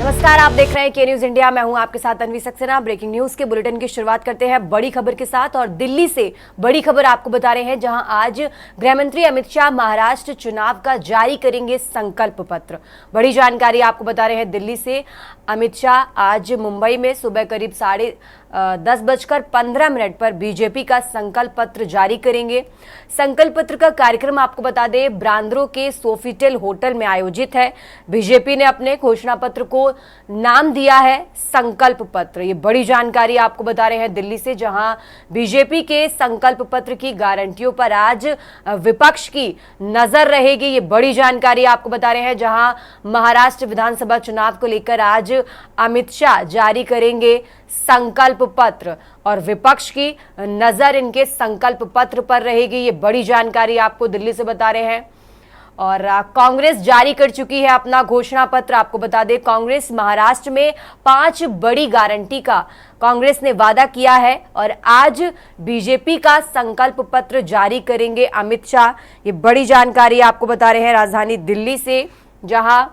नमस्कार, आप देख रहे हैं के न्यूज इंडिया। मैं हूं आपके साथ अनवी सक्सेना। ब्रेकिंग न्यूज के बुलेटिन की शुरुआत करते हैं बड़ी खबर के साथ और दिल्ली से बड़ी खबर आपको बता रहे हैं, जहां आज गृह मंत्री अमित शाह महाराष्ट्र चुनाव का जारी करेंगे संकल्प पत्र। बड़ी जानकारी आपको बता रहे हैं दिल्ली से। अमित शाह आज मुंबई में सुबह करीब 10:15 पर बीजेपी का संकल्प पत्र जारी करेंगे। संकल्प पत्र का कार्यक्रम आपको बता दें ब्रांद्रो के सोफिटेल होटल में आयोजित है। बीजेपी ने अपने घोषणा पत्र को नाम दिया है संकल्प पत्र। ये बड़ी जानकारी आपको बता रहे हैं दिल्ली से, जहां बीजेपी के संकल्प पत्र की गारंटियों पर आज विपक्ष की नजर रहेगी। ये बड़ी जानकारी आपको बता रहे हैं, जहां महाराष्ट्र विधानसभा चुनाव को लेकर आज अमित शाह जारी करेंगे संकल्प पत्र और विपक्ष की नजर इनके संकल्प पत्र पर रहेगी। ये बड़ी जानकारी आपको दिल्ली से बता रहे हैं। और कांग्रेस जारी कर चुकी है अपना घोषणा पत्र। आपको बता दें कांग्रेस महाराष्ट्र में 5 बड़ी गारंटी का कांग्रेस ने वादा किया है और आज बीजेपी का संकल्प पत्र जारी करेंगे अमित शाह। ये बड़ी जानकारी आपको बता रहे हैं राजधानी दिल्ली से, जहां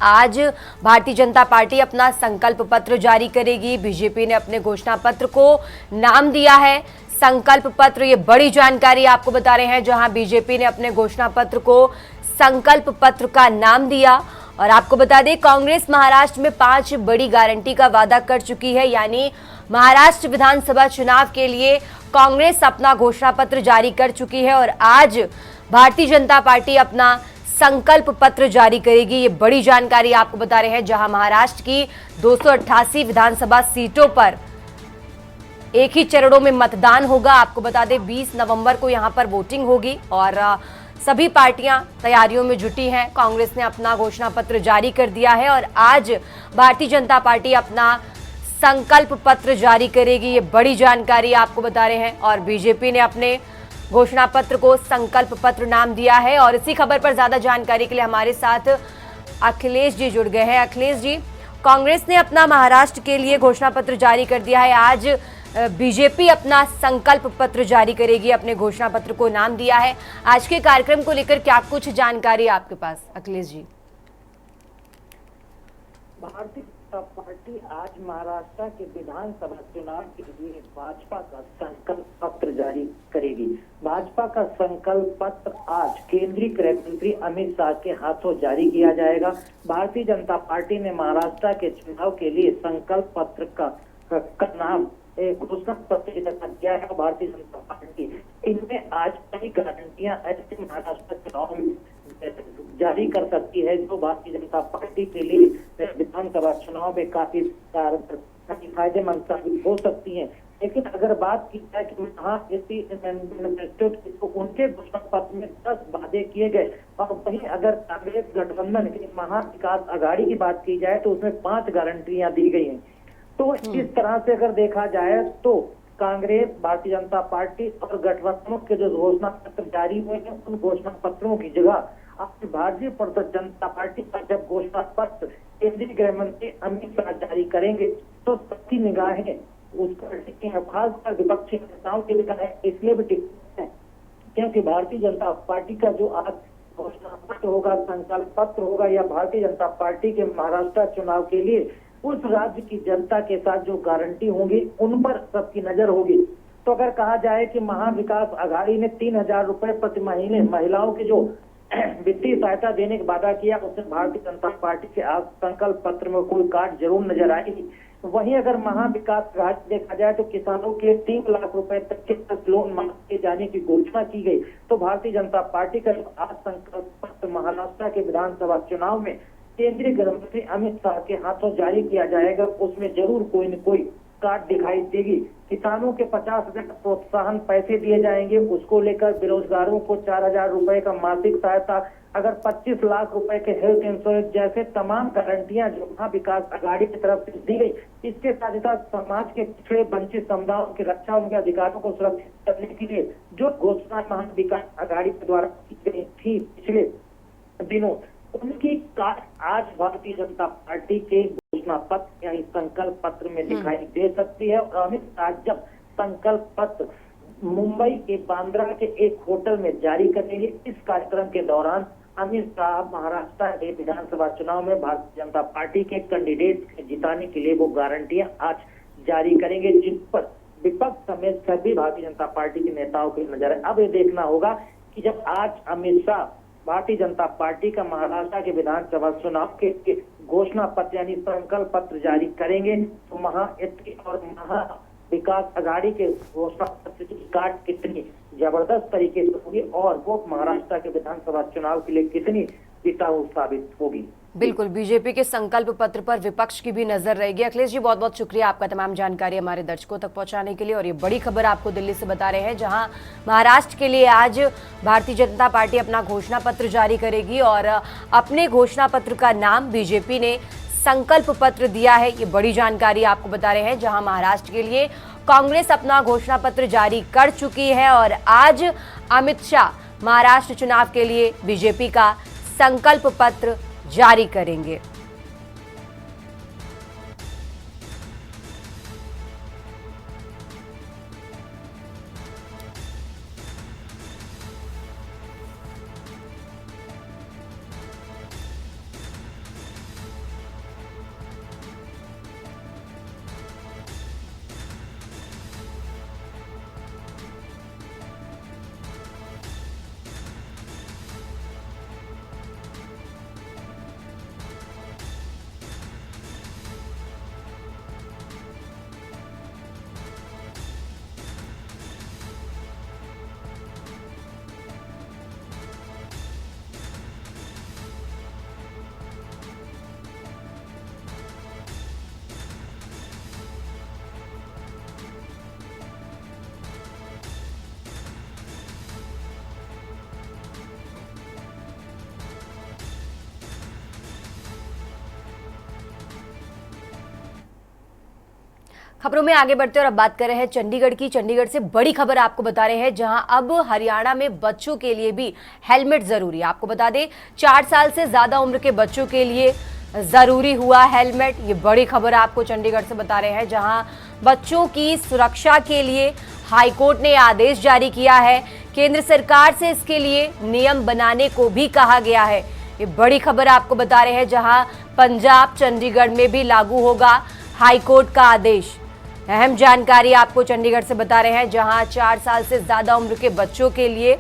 आज भारतीय जनता पार्टी अपना संकल्प पत्र जारी करेगी। बीजेपी ने अपने घोषणा पत्र को नाम दिया है संकल्प पत्र। ये बड़ी जानकारी आपको बता रहे हैं, जहां बीजेपी ने अपने घोषणा पत्र को संकल्प पत्र का नाम दिया। और आपको बता दें कांग्रेस महाराष्ट्र में 5 बड़ी गारंटी का वादा कर चुकी है, यानी महाराष्ट्र विधानसभा चुनाव के लिए कांग्रेस अपना घोषणा पत्र जारी कर चुकी है और आज भारतीय जनता पार्टी अपना संकल्प पत्र जारी करेगी। ये बड़ी जानकारी आपको बता रहे हैं, जहां महाराष्ट्र की 288 विधानसभा सीटों पर एक ही चरणों में मतदान होगा। आपको बता दें 20 नवंबर को यहां पर वोटिंग होगी और सभी पार्टियां तैयारियों में जुटी हैं। कांग्रेस ने अपना घोषणा पत्र जारी कर दिया है और आज भारतीय जनता पार्टी अपना संकल्प पत्र जारी करेगी। ये बड़ी जानकारी आपको बता रहे हैं और बीजेपी ने अपने घोषणा पत्र को संकल्प पत्र नाम दिया है। और इसी खबर पर ज्यादा जानकारी के लिए हमारे साथ अखिलेश जी जुड़ गए हैं। अखिलेश जी, कांग्रेस ने अपना महाराष्ट्र के लिए घोषणा पत्र जारी कर दिया है, आज बीजेपी अपना संकल्प पत्र जारी करेगी, अपने घोषणा पत्र को नाम दिया है। आज के कार्यक्रम को लेकर क्या कुछ जानकारी आपके पास अखिलेश जी? भारतीय जनता पार्टी आज महाराष्ट्र के विधानसभा चुनाव के लिए भाजपा का संकल्प पत्र जारी करेगी। भाजपा का संकल्प पत्र आज केंद्रीय गृह मंत्री अमित शाह के हाथों जारी किया जाएगा। भारतीय जनता पार्टी ने महाराष्ट्र के चुनाव के लिए संकल्प पत्र का नाम घोषणा पत्र दिया है। भारतीय जनता पार्टी इनमें आज कई गारंटियां ऐसे महाराष्ट्र चुनाव में जारी कर सकती है जो भारतीय जनता पार्टी के लिए विधानसभा चुनाव में काफी फायदेमंद साबित हो सकती हैं। लेकिन अगर बात की जाए कि मैनिफेस्टो उनके घोषणा पत्र में 10 वादे किए गए और वहीं अगर कांग्रेस गठबंधन की महाविकास आघाड़ी की बात की जाए तो उसमें 5 गारंटियां दी गई हैं। तो इस तरह से अगर देखा जाए तो कांग्रेस, भारतीय जनता पार्टी और गठबंधनों के जो घोषणा पत्र जारी हुए हैं उन घोषणा पत्रों की जगह अब भारतीय जनता पार्टी का जब घोषणा पत्र केंद्रीय गृह मंत्री अमित शाह जारी करेंगे तो सबकी निगाहें उस पर टिकी है, खासकर विपक्षी नेताओं की निगाहें इसलिए भी टिकी है क्योंकि भारतीय जनता पार्टी का जो आज घोषणा पत्र होगा, संकल्प पत्र होगा या भारतीय जनता पार्टी के महाराष्ट्र चुनाव के लिए उस राज्य की जनता के साथ जो गारंटी होंगी उन पर सबकी नजर होगी। तो अगर कहा जाए कि महाविकास आघाड़ी ने 3000 रुपए प्रति महीने महिलाओं की जो वित्तीय सहायता देने का वादा किया, उसमें भारतीय जनता पार्टी के आज संकल्प पत्र में कोई काट जरूर नजर आएगी। वहीं अगर महाविकास आघाड़ी देखा जाए तो किसानों के 3 लाख रुपए तक के लोन माफ किए जाने की घोषणा की गई। तो भारतीय जनता पार्टी का जो आज संकल्प पत्र महाराष्ट्र के विधानसभा चुनाव में केंद्रीय गृह मंत्री अमित शाह के हाथों जारी किया जाएगा, उसमें जरूर कोई न कोई काट दिखाई देगी। किसानों के 50,000 प्रोत्साहन पैसे दिए जाएंगे, उसको लेकर बेरोजगारों को 4000 रुपए का मासिक सहायता, अगर 25 लाख रुपए के हेल्थ इंश्योरेंस जैसे तमाम गारंटियां जो महाविकास आघाड़ी की तरफ से दी गई। इसके साथ ही साथ समाज के पिछड़े वंचित समुदायों की रक्षा, उनके अधिकारों को सुरक्षित करने के लिए जो घोषणा महाविकास आघाड़ी के द्वारा की गई थी पिछले दिनों, उनकी काट आज भारतीय जनता पार्टी के घोषणा पत्र यानी संकल्प पत्र में दिखाई दे सकती है। और अमित शाह जब संकल्प पत्र मुंबई के बांद्रा के एक होटल में जारी करेंगे, इस कार्यक्रम के दौरान अमित शाह महाराष्ट्र के विधानसभा चुनाव में भारतीय जनता पार्टी के कैंडिडेट जिताने के लिए वो गारंटियां आज जारी करेंगे, जिन पर विपक्ष समेत सभी भारतीय जनता पार्टी के नेताओं की नजर है। अब ये देखना होगा कि जब आज अमित शाह भारतीय जनता पार्टी का महाराष्ट्र के विधानसभा चुनाव के घोषणा पत्र यानी संकल्प पत्र जारी करेंगे, तो महायुति और महा विकास आघाड़ी के घोषणा पत्र की काट कितनी जबरदस्त तरीके से होगी और वो महाराष्ट्र के विधानसभा चुनाव के लिए कितनी टिकाऊ साबित होगी। बिल्कुल, बीजेपी के संकल्प पत्र पर विपक्ष की भी नजर रहेगी। अखिलेश जी, बहुत बहुत शुक्रिया आपका तमाम जानकारी हमारे दर्शकों तक पहुंचाने के लिए। और ये बड़ी खबर आपको दिल्ली से बता रहे हैं, जहां महाराष्ट्र के लिए आज भारतीय जनता पार्टी अपना घोषणा पत्र जारी करेगी और अपने घोषणा पत्र का नाम बीजेपी ने संकल्प पत्र दिया है। ये बड़ी जानकारी आपको बता रहे हैं, जहां महाराष्ट्र के लिए कांग्रेस अपना घोषणा पत्र जारी कर चुकी है और आज अमित शाह महाराष्ट्र चुनाव के लिए बीजेपी का संकल्प पत्र जारी करेंगे। खबरों में आगे बढ़ते और अब बात कर रहे हैं चंडीगढ़ की। चंडीगढ़ से बड़ी खबर आपको बता रहे हैं, जहां अब हरियाणा में बच्चों के लिए भी हेलमेट जरूरी है। आपको बता दें, 4 साल से ज्यादा उम्र के बच्चों के लिए जरूरी हुआ हेलमेट। ये बड़ी खबर आपको चंडीगढ़ से बता रहे हैं, जहां बच्चों की सुरक्षा के लिए हाईकोर्ट ने आदेश जारी किया है। केंद्र सरकार से इसके लिए नियम बनाने को भी कहा गया है। ये बड़ी खबर आपको बता रहे हैं, जहां पंजाब चंडीगढ़ में भी लागू होगा हाईकोर्ट का आदेश। अहम जानकारी आपको चंडीगढ़ से बता रहे हैं, जहां 4 साल से ज्यादा उम्र के बच्चों के लिए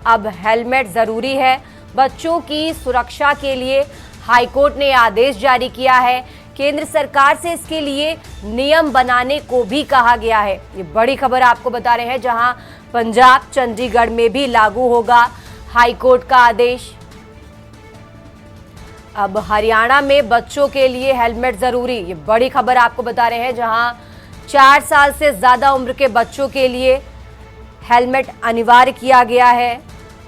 अब हेलमेट जरूरी है। बच्चों की सुरक्षा के लिए हाईकोर्ट ने आदेश जारी किया है। केंद्र सरकार से इसके लिए नियम बनाने को भी कहा गया है। ये बड़ी खबर आपको बता रहे हैं, जहां पंजाब चंडीगढ़ में भी लागू होगा हाईकोर्ट का आदेश। अब हरियाणा में बच्चों के लिए हेलमेट जरूरी। ये बड़ी खबर आपको बता रहे हैं, जहां 4 साल से ज्यादा उम्र के बच्चों के लिए हेलमेट अनिवार्य किया गया है।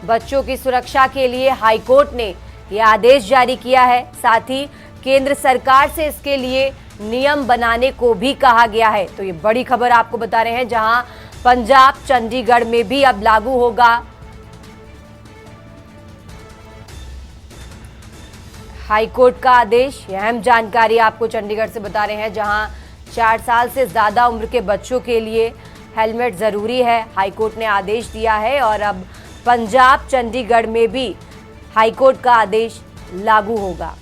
बच्चों की सुरक्षा के लिए हाईकोर्ट ने यह आदेश जारी किया है। साथ ही केंद्र सरकार से इसके लिए नियम बनाने को भी कहा गया है। तो ये बड़ी खबर आपको बता रहे हैं, जहां पंजाब चंडीगढ़ में भी अब लागू होगा हाईकोर्ट का आदेश। यह अहम जानकारी आपको चंडीगढ़ से बता रहे हैं, जहां 4 साल से ज्यादा उम्र के बच्चों के लिए हेलमेट जरूरी है। हाईकोर्ट ने आदेश दिया है और अब पंजाब चंडीगढ़ में भी हाईकोर्ट का आदेश लागू होगा।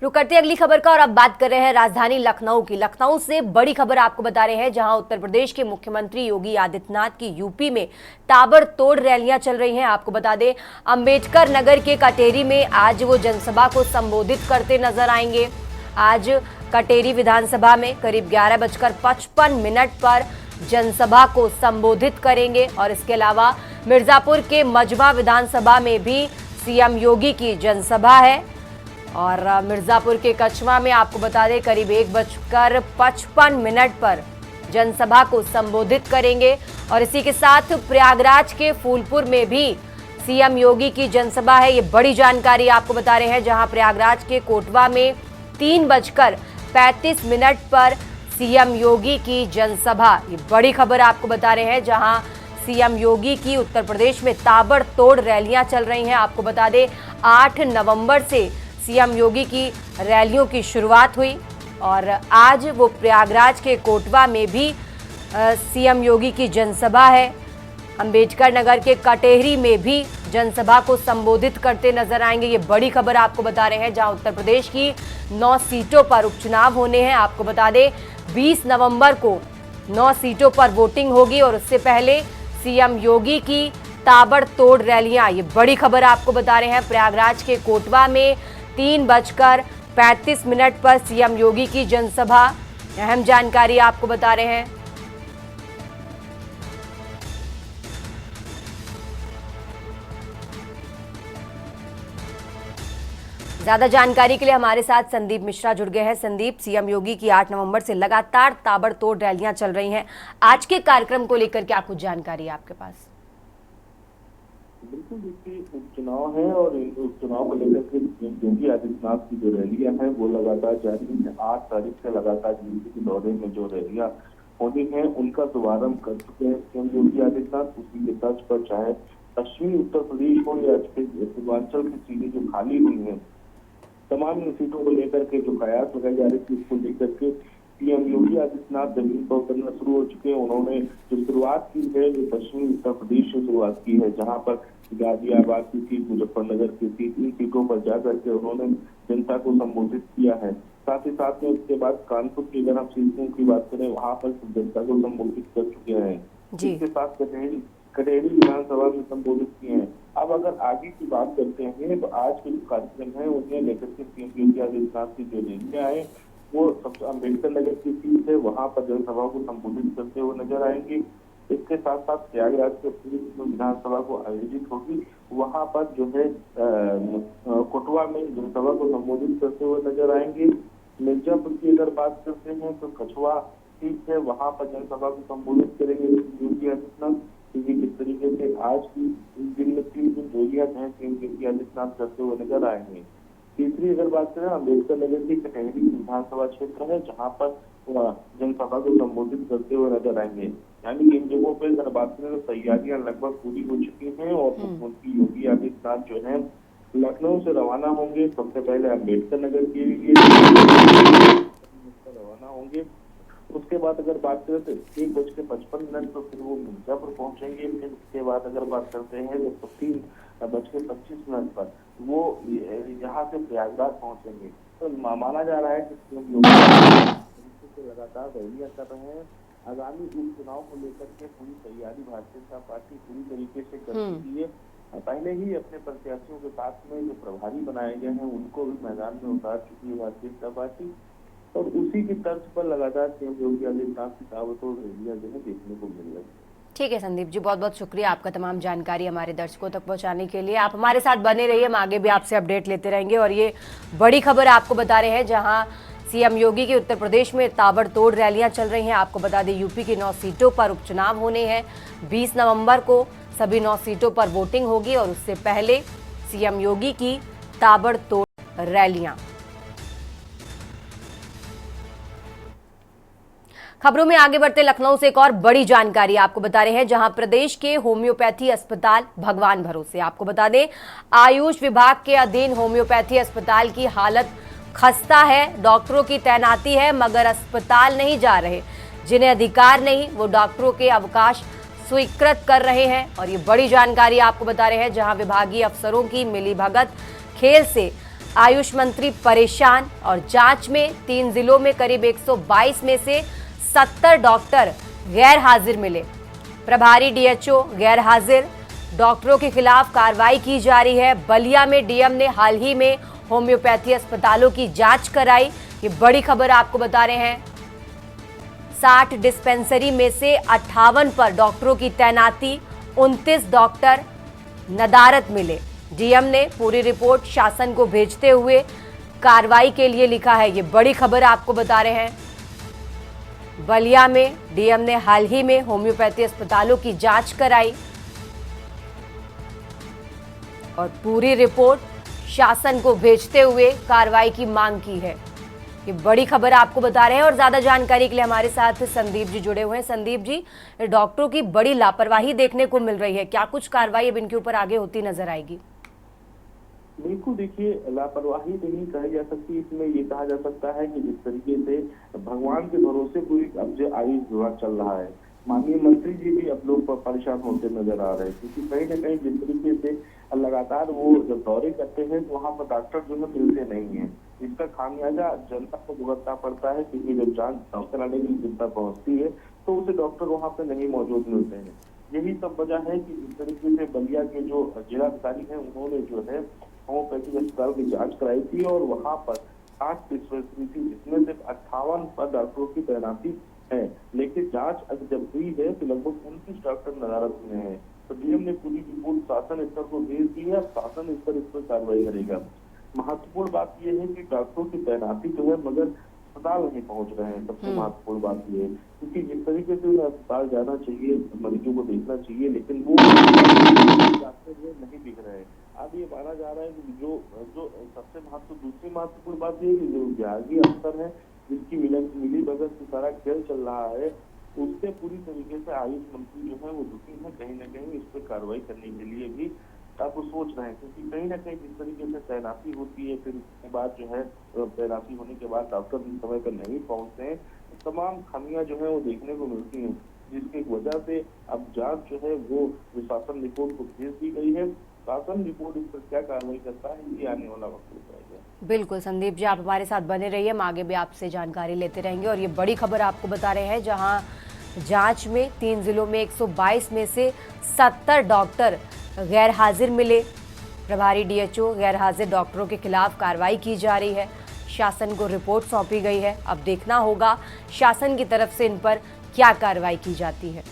रुक करते हैं अगली खबर का और अब बात कर रहे हैं राजधानी लखनऊ की। लखनऊ से बड़ी खबर आपको बता रहे हैं, जहां उत्तर प्रदेश के मुख्यमंत्री योगी आदित्यनाथ की यूपी में ताबड़तोड़ रैलियां चल रही हैं। आपको बता दें, अंबेडकर नगर के कटेरी में आज वो जनसभा को संबोधित करते नजर आएंगे। आज कटेरी विधानसभा में करीब 11:55 पर जनसभा को संबोधित करेंगे और इसके अलावा मिर्जापुर के मजमा विधानसभा में भी सीएम योगी की जनसभा है और मिर्जापुर के कचवा में आपको बता दें करीब 1:55 पर जनसभा को संबोधित करेंगे और इसी के साथ प्रयागराज के फूलपुर में भी सीएम योगी की जनसभा है। ये बड़ी जानकारी आपको बता रहे हैं, जहां प्रयागराज के कोटवा में 3:35 पर सीएम योगी की जनसभा। ये बड़ी खबर आपको बता रहे हैं, जहां सीएम योगी की उत्तर प्रदेश में ताबड़तोड़ रैलियां चल रही हैं। आपको बता दें 8 नवंबर से सीएम योगी की रैलियों की शुरुआत हुई और आज वो प्रयागराज के कोटवा में भी सीएम योगी की जनसभा है। अंबेडकर नगर के कटेहरी में भी जनसभा को संबोधित करते नजर आएंगे। ये बड़ी खबर आपको बता रहे हैं, जहां उत्तर प्रदेश की 9 सीटों पर उपचुनाव होने हैं। आपको बता दें 20 नवंबर को 9 सीटों पर वोटिंग होगी और उससे पहले सीएम योगी की ताबड़तोड़ रैलियां। ये बड़ी खबर आपको बता रहे हैं, प्रयागराज के कोटवा में 3:35 पर सीएम योगी की जनसभा। अहम जानकारी आपको बता रहे हैं। ज्यादा जानकारी के लिए हमारे साथ संदीप मिश्रा जुड़ गए हैं। संदीप, सीएम योगी की 8 नवंबर से लगातार ताबड़तोड़ रैलियां चल रही हैं। आज के कार्यक्रम को लेकर क्या कुछ जानकारी है आपके पास? बिल्कुल, देखिए उपचुनाव है और उपचुनाव को लेकर के योगी आदित्यनाथ की जो रैलियां हैं वो लगातार जारी है। 8 तारीख से लगातार यूपी के दौरे में जो रैलियां होनी है उनका शुभारंभ कर चुके हैं सीएम योगी आदित्यनाथ। उसी के तर्ज पर चाहे पश्चिमी उत्तर प्रदेश हो या पूर्वांचल की सीटें जो खाली हुई हैं, तमाम सीटों को लेकर के जो कयास लगाए जा रहे थे उसको लेकर के सीएम योगी आदित्यनाथ जमीन पर उतरना शुरू हो चुके हैं। उन्होंने जो शुरुआत की है वो पश्चिमी उत्तर प्रदेश से शुरुआत की है, जहां पर गाजियाबाद की सीट, मुजफ्फरनगर की सीट, इन सीटों पर जाकर के उन्होंने जनता को संबोधित किया है। साथ ही साथ में उसके बाद कानपुर की अगर हम सीटों की बात करें, वहां पर जनता को संबोधित कर चुके हैं। इसके साथ कटेरी विधानसभा में संबोधित किए हैं। अब अगर आगे की बात करते हैं तो आज के जो कार्यक्रम है उन्हें लेकर के सीएम योगी आदित्यनाथ की जो रैलियां है वो सबसे अम्बेडकर नगर की सीट है, वहां पर जनसभा को संबोधित करते हुए नजर आएंगे। इसके साथ साथ प्रयागराज के विधानसभा को आयोजित होगी, वहां पर जो है कोटवा में जनसभा को संबोधित करते हुए नजर आएंगे। मिर्जापुर की अगर बात करते हैं तो कछुआ सीट है, वहां पर जनसभा को संबोधित करेंगे योगी आदित्यनाथ। किस तरीके से आज की दिन में 3 दिन रैलियां हैं सीएम योगी आदित्यनाथ करते हुए नजर आएंगे। तीसरी अगर बात करें अम्बेडकर नगर की कटेहरी विधानसभा क्षेत्र है, जहां पर जनसभा को संबोधित करते हुए नजर आएंगे। यानी इन जगहों पर अगर बात करें तो तैयारियां लगभग पूरी हो चुकी हैं और मुख्यमंत्री योगी आदित्यनाथ जो है लखनऊ से रवाना होंगे। सबसे पहले अम्बेडकर नगर के लिए रवाना होंगे। उसके बाद अगर बात करें तो 1:55 तो फिर वो मिर्जापुर पहुंचेंगे। फिर उसके बाद अगर बात करते हैं तो 3:25 पर वो यहाँ से प्रयागराज पहुंचेंगे। तो माना जा रहा है कि लगातार रैलियां कर रहे हैं। आगामी उपचुनाव को लेकर के पूरी तैयारी भारतीय जनता पार्टी पूरी तरीके से कर चुकी है। पहले ही अपने प्रत्याशियों के साथ में जो प्रभारी बनाए गए हैं उनको भी मैदान में उतार चुकी है भारतीय जनता पार्टी और उसी की तर्ज पर लगातार सीएम योगी आदित्यनाथ की ताबड़तोड़ रैलियां जो है देखने को मिल रही है। ठीक है संदीप जी, बहुत बहुत शुक्रिया आपका तमाम जानकारी हमारे दर्शकों तक पहुंचाने के लिए। आप हमारे साथ बने रहिए, हम आगे भी आपसे अपडेट लेते रहेंगे। और ये बड़ी खबर आपको बता रहे हैं, जहां सीएम योगी के उत्तर प्रदेश में ताबड़तोड़ रैलियां चल रही हैं। आपको बता दें यूपी की 9 सीटों पर उपचुनाव होने हैं। 20 नवंबर को सभी 9 सीटों पर वोटिंग होगी और उससे पहले सीएम योगी की ताबड़तोड़ रैलियां। खबरों में आगे बढ़ते लखनऊ से एक और बड़ी जानकारी आपको बता रहे हैं, जहां प्रदेश के होम्योपैथी अस्पताल भगवान भरोसे। आपको बता दें आयुष विभाग के अधीन होम्योपैथी अस्पताल की हालत खस्ता है। डॉक्टरों की तैनाती है मगर अस्पताल नहीं जा रहे। जिन्हें अधिकार नहीं वो डॉक्टरों के अवकाश स्वीकृत कर रहे हैं। और ये बड़ी जानकारी आपको बता रहे हैं, जहां विभागीय अफसरों की मिलीभगत खेल से आयुष मंत्री परेशान और जांच में 3 जिलों में करीब 122 में से 70 डॉक्टर गैर हाजिर मिले। प्रभारी डीएचओ गैर हाजिर, डॉक्टरों के खिलाफ कार्रवाई की जा रही है। बलिया में डीएम ने हाल ही में होम्योपैथी अस्पतालों की जांच कराई। ये बड़ी खबर आपको बता रहे हैं। 60 डिस्पेंसरी में से 58 पर डॉक्टरों की तैनाती, 29 डॉक्टर नदारत मिले। डीएम ने पूरी रिपोर्ट शासन को भेजते हुए कार्रवाई के लिए लिखा है। ये बड़ी खबर आपको बता रहे हैं। बलिया में डीएम ने हाल ही में होम्योपैथी अस्पतालों की जांच कराई और पूरी रिपोर्ट शासन को भेजते हुए कार्रवाई की मांग की है। ये बड़ी खबर आपको बता रहे हैं और ज्यादा जानकारी के लिए हमारे साथ संदीप जी जुड़े हुए हैं। संदीप जी, डॉक्टरों की बड़ी लापरवाही देखने को मिल रही है, क्या कुछ कार्रवाई अब इनके ऊपर आगे होती नजर आएगी? बिल्कुल, देखिए, लापरवाही नहीं कही जा सकती, इसमें ये कहा जा सकता है कि जिस तरीके से भगवान के भरोसे पूरी अब जो आयुष विभाग चल रहा है, माननीय मंत्री जी भी अब लोग परेशान होते नजर आ रहे हैं, क्योंकि कहीं न कहीं जिस तरीके से लगातार वो जब दौरे करते हैं तो वहाँ पर डॉक्टर जो है मिलते नहीं है। इसका खामियाजा जनता को भुगतना पड़ता है, क्योंकि जब जांच डॉक्टर आने की जनता पहुंचती है तो उसे डॉक्टर वहाँ पे नहीं मौजूद मिलते हैं। यही सब वजह है कि जिस तरीके से बलिया के जो जिलाधिकारी हैं उन्होंने जो है होम्योपैथी अस्पताल की जांच कराई थी और वहाँ पर 60 डिस्पेंसरी थी, जिसमें सिर्फ 58 पर डॉक्टरों की तैनाती है। लेकिन जांच जब हुई है तो लगभग 29 डॉक्टर नदारत में है। तो डीएम ने पूरी रिपोर्ट शासन स्तर को भेज दी है, शासन स्तर इस पर कार्रवाई करेगा। महत्वपूर्ण बात यह है कि डॉक्टरों की तैनाती जो है मगर अस्पताल नहीं पहुंच रहे हैं। सबसे महत्वपूर्ण बात यह है, क्योंकि जिस तरीके से उन्हें अस्पताल जाना चाहिए, मरीजों को देखना चाहिए, लेकिन वो जाते हुए नहीं दिख रहे हैं। अब ये माना जा रहा है कि जो सबसे दूसरी महत्वपूर्ण बात यह है कि जो विभागीय अफसर है जिसकी मिली भगत से सारा खेल चल रहा है, उससे पूरी तरीके से आयुष मंत्री जो है वो दुखी है। कहीं न कहीं इस पर कार्रवाई करने के लिए भी आप सोच रहे हैं, क्योंकि कहीं ना कहीं जिस तरीके से तैनाती होती है, फिर उसके बाद जो है तैनाती होने के बाद डॉक्टर भी समय पर नहीं पहुंचते हैं, तमाम खामियां जो है वो देखने को मिलती हैं, जिसकी वजह से अब जांच जो है वो शासन रिपोर्ट को भेज दी गई है। शासन रिपोर्ट इस पर क्या कार्रवाई करता है ये आने वाला वक्त बताएगा। बिल्कुल संदीप जी, आप हमारे साथ बने रहिए, हम आगे भी आपसे जानकारी लेते रहेंगे। और ये बड़ी खबर आपको बता रहे हैं, जहां जांच में 3 जिलों में 122 में से 70 डॉक्टर गैर हाजिर मिले। प्रभारी डीएचओ गैर हाजिर डॉक्टरों के खिलाफ कार्रवाई की जा रही है। शासन को रिपोर्ट सौंपी गई है। अब देखना होगा शासन की तरफ से इन पर क्या कार्रवाई की जाती है।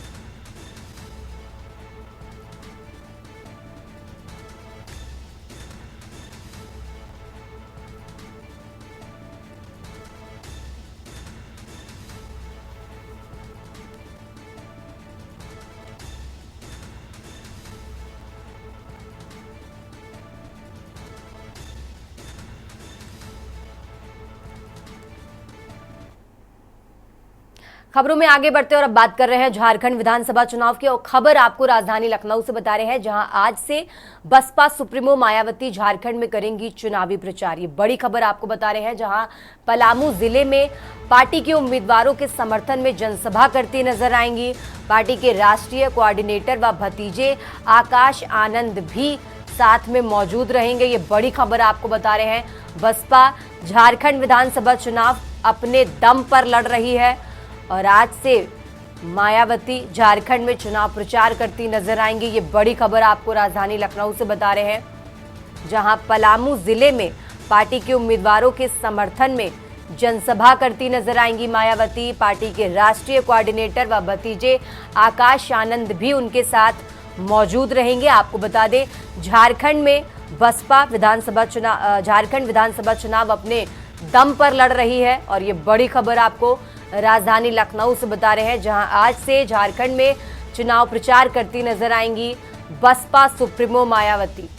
खबरों में आगे बढ़ते और अब बात कर रहे हैं झारखंड विधानसभा चुनाव की। और खबर आपको राजधानी लखनऊ से बता रहे हैं, जहां आज से बसपा सुप्रीमो मायावती झारखंड में करेंगी चुनावी प्रचार। ये बड़ी खबर आपको बता रहे हैं, जहां पलामू जिले में पार्टी के उम्मीदवारों के समर्थन में जनसभा करती नजर आएंगी। पार्टी के राष्ट्रीय कोऑर्डिनेटर व भतीजे आकाश आनंद भी साथ में मौजूद रहेंगे। ये बड़ी खबर आपको बता रहे हैं। बसपा झारखंड विधानसभा चुनाव अपने दम पर लड़ रही है और आज से मायावती झारखंड में चुनाव प्रचार करती नजर आएंगी। ये बड़ी खबर आपको राजधानी लखनऊ से बता रहे हैं, जहां पलामू जिले में पार्टी के उम्मीदवारों के समर्थन में जनसभा करती नजर आएंगी मायावती। पार्टी के राष्ट्रीय कोऑर्डिनेटर व भतीजे आकाश आनंद भी उनके साथ मौजूद रहेंगे। आपको बता दें, झारखंड में बसपा झारखंड विधानसभा चुनाव अपने दम पर लड़ रही है और ये बड़ी खबर आपको राजधानी लखनऊ से बता रहे हैं, जहां आज से झारखंड में चुनाव प्रचार करती नजर आएंगी बसपा सुप्रीमो मायावती।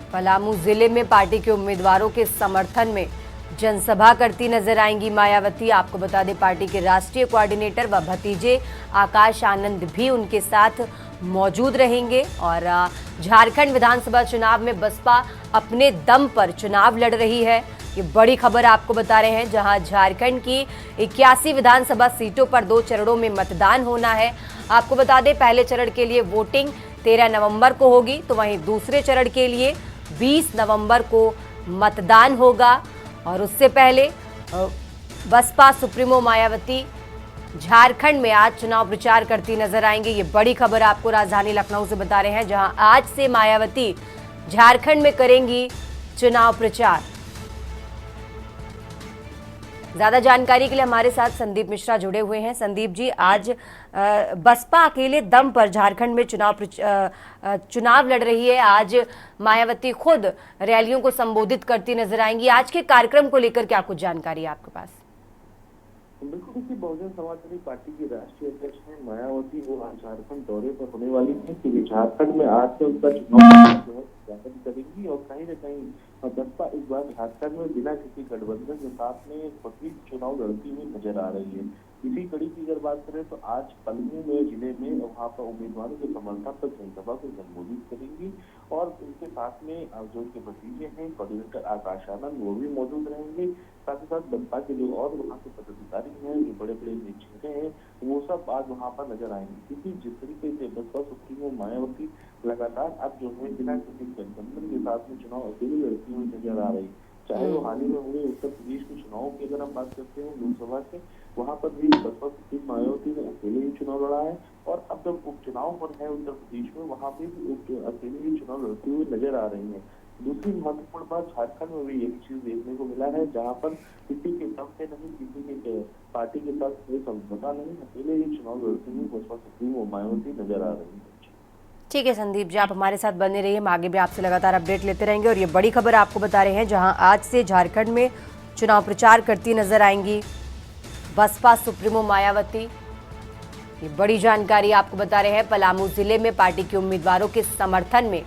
पलामू जिले में पार्टी के उम्मीदवारों के समर्थन में जनसभा करती नजर आएंगी मायावती। आपको बता दें पार्टी के राष्ट्रीय कोऑर्डिनेटर व भतीजे आकाश आनंद भी उनके साथ मौजूद रहेंगे। और झारखंड विधानसभा चुनाव में बसपा अपने दम पर चुनाव लड़ रही है, ये बड़ी खबर आपको बता रहे हैं। जहां झारखंड की 81 विधानसभा सीटों पर 2 चरणों में मतदान होना है। आपको बता दें पहले चरण के लिए वोटिंग 13 नवंबर को होगी, तो वहीं दूसरे चरण के लिए 20 नवंबर को मतदान होगा। और उससे पहले बसपा सुप्रीमो मायावती झारखंड में आज चुनाव प्रचार करती नजर आएंगे। ये बड़ी खबर आपको राजधानी लखनऊ से बता रहे हैं, जहां आज से मायावती झारखंड में करेंगी चुनाव प्रचार। ज्यादा जानकारी के लिए हमारे साथ संदीप मिश्रा जुड़े हुए हैं। संदीप जी, आज बसपा अकेले दम पर झारखंड में चुनाव लड़ रही है। आज मायावती खुद रैलियों को संबोधित करती नजर आएंगी। आज के कार्यक्रम को लेकर क्या कुछ जानकारी है आपके पास? बिल्कुल, देखिए बहुजन समाजवादी पार्टी की राष्ट्रीय अध्यक्ष हैं मायावती, वो आज झारखंड दौरे पर होने वाली है, क्योंकि झारखंड में आज से उनका चुनाव करेंगी। और कहीं न कहीं बसपा इस बार झारखंड में बिना किसी गठबंधन के साथ में खुद भी चुनाव लड़ती हुई नजर आ रही है। इसी कड़ी की अगर बात करें तो आज पलामू में जिले में वहाँ पर उम्मीदवारों के समर्थन पर जनसभा को संबोधित करेंगी। और उनके साथ में जो उनके भतीजे हैं कोऑर्डिनेटर आकाश आनंद, वो भी मौजूद रहेंगे। साथ ही साथ बसपा के जो और वहाँ के पदाधिकारी हैं, जो बड़े बड़े नेता हैं, वो सब आज वहाँ पर नजर आएंगे। क्योंकि जिस तरीके से बसपा सुप्रीमो मायावती लगातार अब जो है बिना किसी गठबंधन के साथ में चुनाव अकेले लड़ती हुई नजर आ रही, चाहे वो हाल ही में हुए उत्तर प्रदेश के चुनाव की अगर हम बात करते हैं लोकसभा के, वहां पर भी बसपा सुप्रीमो मायावती ने अकेले ही चुनाव लड़ा है। और अब जब उपचुनाव पर है उत्तर प्रदेश में, वहां पे भी अकेले ही चुनाव लड़ती हुई नजर आ रही है। दूसरी महत्वपूर्ण बात, झारखंड में भी यही चीज देखने को मिला है, जहाँ पर किसी के दम से नहीं, किसी के पार्टी के साथ कोई समझौता नहीं, अकेले ही चुनाव लड़ती हुई बसपा सुप्रीमो मायावती नजर आ रही है। ठीक है संदीप जी, आप हमारे साथ बने रहिए, हम आगे भी आपसे लगातार अपडेट लेते रहेंगे। और ये बड़ी खबर आपको बता रहे हैं, जहां आज से झारखंड में चुनाव प्रचार करती नजर आएंगी बसपा सुप्रीमो मायावती। ये बड़ी जानकारी आपको बता रहे हैं। पलामू जिले में पार्टी के उम्मीदवारों के समर्थन में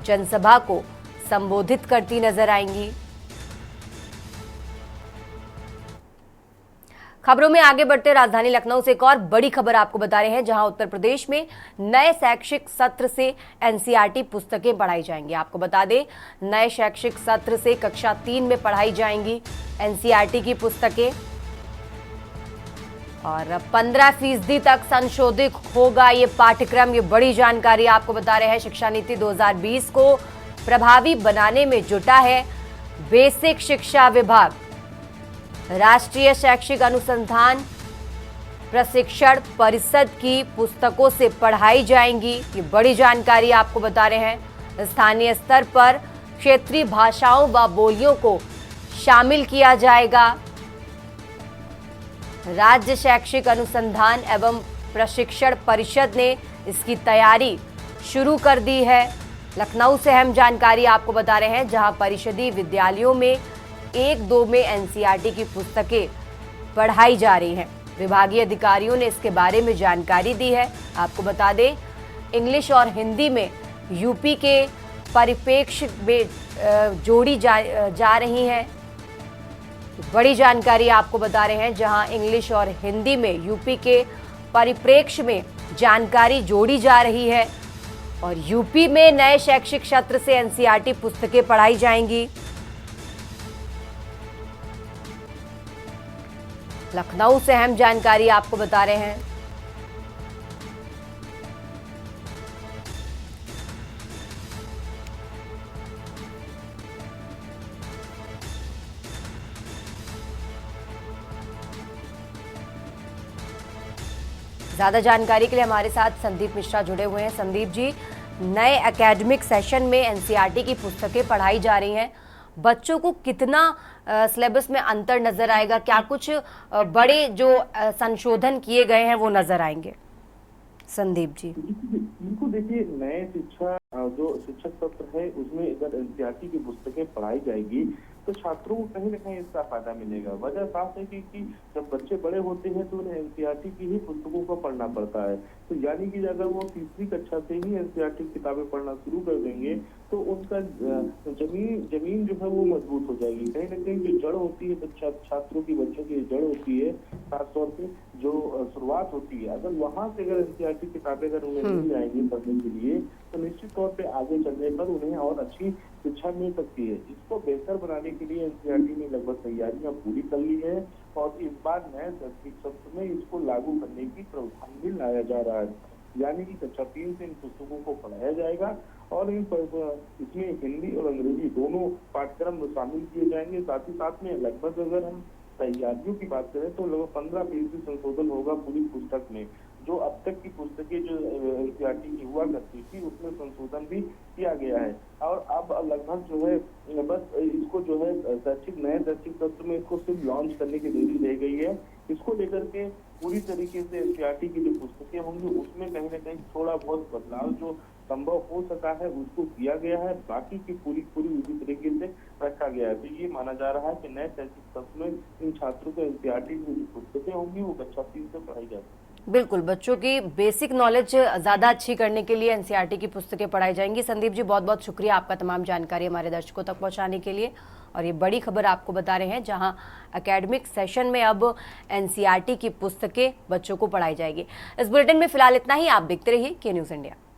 जनसभा को संबोधित करती नजर आएंगी। खबरों में आगे बढ़ते राजधानी लखनऊ से एक और बड़ी खबर आपको बता रहे हैं, जहां उत्तर प्रदेश में नए शैक्षिक सत्र से एनसीईआरटी पुस्तकें पढ़ाई जाएंगी। आपको बता दें नए शैक्षिक सत्र से कक्षा 3 में पढ़ाई जाएंगी एनसीईआरटी की पुस्तकें। और 15% तक संशोधित होगा ये पाठ्यक्रम। ये बड़ी जानकारी आपको बता रहे हैं। शिक्षा नीति 2020 को प्रभावी बनाने में जुटा है बेसिक शिक्षा विभाग। राष्ट्रीय शैक्षिक अनुसंधान प्रशिक्षण परिषद की पुस्तकों से पढ़ाई जाएंगी। ये बड़ी जानकारी आपको बता रहे हैं। स्थानीय स्तर पर क्षेत्रीय भाषाओं व बोलियों को शामिल किया जाएगा। राज्य शैक्षिक अनुसंधान एवं प्रशिक्षण परिषद ने इसकी तैयारी शुरू कर दी है। लखनऊ से अहम जानकारी आपको बता रहे हैं, जहां परिषदीय विद्यालयों में 1-2 में एनसीईआरटी की पुस्तकें पढ़ाई जा रही हैं। विभागीय अधिकारियों ने इसके बारे में जानकारी दी है। आपको बता दें इंग्लिश और हिंदी में यूपी के परिप्रेक्ष्य में जोड़ी जा रही हैं। बड़ी जानकारी आपको बता रहे हैं, जहां इंग्लिश और हिंदी में यूपी के परिप्रेक्ष्य में जानकारी जोड़ी जा रही है। और यूपी में नए शैक्षिक सत्र से एनसीईआरटी पुस्तकें पढ़ाई जाएंगी। लखनऊ से अहम जानकारी आपको बता रहे हैं। ज्यादा जानकारी के लिए हमारे साथ संदीप मिश्रा जुड़े हुए हैं। संदीप जी, नए एकेडमिक सेशन में एनसीईआरटी की पुस्तकें पढ़ाई जा रही हैं, बच्चों को कितना सिलेबस में अंतर नजर आएगा? क्या कुछ बड़े जो संशोधन किए गए हैं वो नजर आएंगे? संदीप जी बिल्कुल, देखिए नए शिक्षा जो शिक्षक सत्र है उसमें अगर एनसीईआरटी की पुस्तकें पढ़ाई जाएगी तो छात्रों को कहीं ना कहीं इसका फायदा मिलेगा। वजह साफ है कि जब बच्चे बड़े होते हैं तो उन्हें एनसीईआरटी की ही पुस्तकों को पढ़ना पड़ता है। तो यानी कि अगर वो तीसरी कक्षा से ही एनसीईआरटी किताबें पढ़ना शुरू कर देंगे तो उनका जमीन जो है वो मजबूत हो जाएगी। कहीं ना कहीं जो जड़ होती है छात्रों की, बच्चों की जड़ होती है, खासतौर पे जो शुरुआत होती है, अगर वहां से अगर एनसीईआरटी किताबें अगर उन्हें मिल जाएंगी पढ़ने के लिए तो निश्चित तौर पे आगे चलने पर उन्हें और अच्छी शिक्षा मिल सकती है। इसको बेहतर बनाने के लिए एनसीईआरटी ने लगभग तैयारियां पूरी कर ली है और इस बार नए शैक्षणिक सत्र में इसको लागू करने की प्रावधान भी लाया जा रहा है। यानी कि कक्षा 3 से इन पुस्तकों को पढ़ाया जाएगा और इसमें हिंदी और अंग्रेजी दोनों पाठ्यक्रम शामिल किए जाएंगे। साथ ही साथ में लगभग अगर हम तैयारियों की बात करें तो लगभग 15% संशोधन होगा पूरी पुस्तक में। जो अब तक की पुस्तकें जो एनसीईआरटी की हुआ करती थी उसमें संशोधन भी किया गया है और अब लगभग जो है बस इसको जो है नए शैक्षिक सत्र में इसको सिर्फ लॉन्च करने की देरी रह गई है। इसको लेकर के पूरी तरीके से एनसीईआरटी की जो पुस्तकें होंगी उसमें कहीं ना कहीं थोड़ा बहुत बदलाव जो संभव हो सका है उसको किया गया है, बाकी की पूरी उसी तरीके से रखा गया है। तो ये माना जा रहा है कि नए शैक्षिक सत्र में इन छात्रों को एनसीईआरटी की जो पुस्तकें होंगी वो कक्षा 3 से पढ़ाई जाएगी। बिल्कुल, बच्चों की बेसिक नॉलेज ज़्यादा अच्छी करने के लिए एनसीईआरटी की पुस्तकें पढ़ाई जाएंगी। संदीप जी, बहुत बहुत शुक्रिया आपका तमाम जानकारी हमारे दर्शकों तक पहुंचाने के लिए। और ये बड़ी खबर आपको बता रहे हैं जहां एकेडमिक सेशन में अब एनसीईआरटी की पुस्तकें बच्चों को पढ़ाई जाएगी। इस बुलेटिन में फिलहाल इतना ही। आप देखते रहिए के न्यूज़ इंडिया।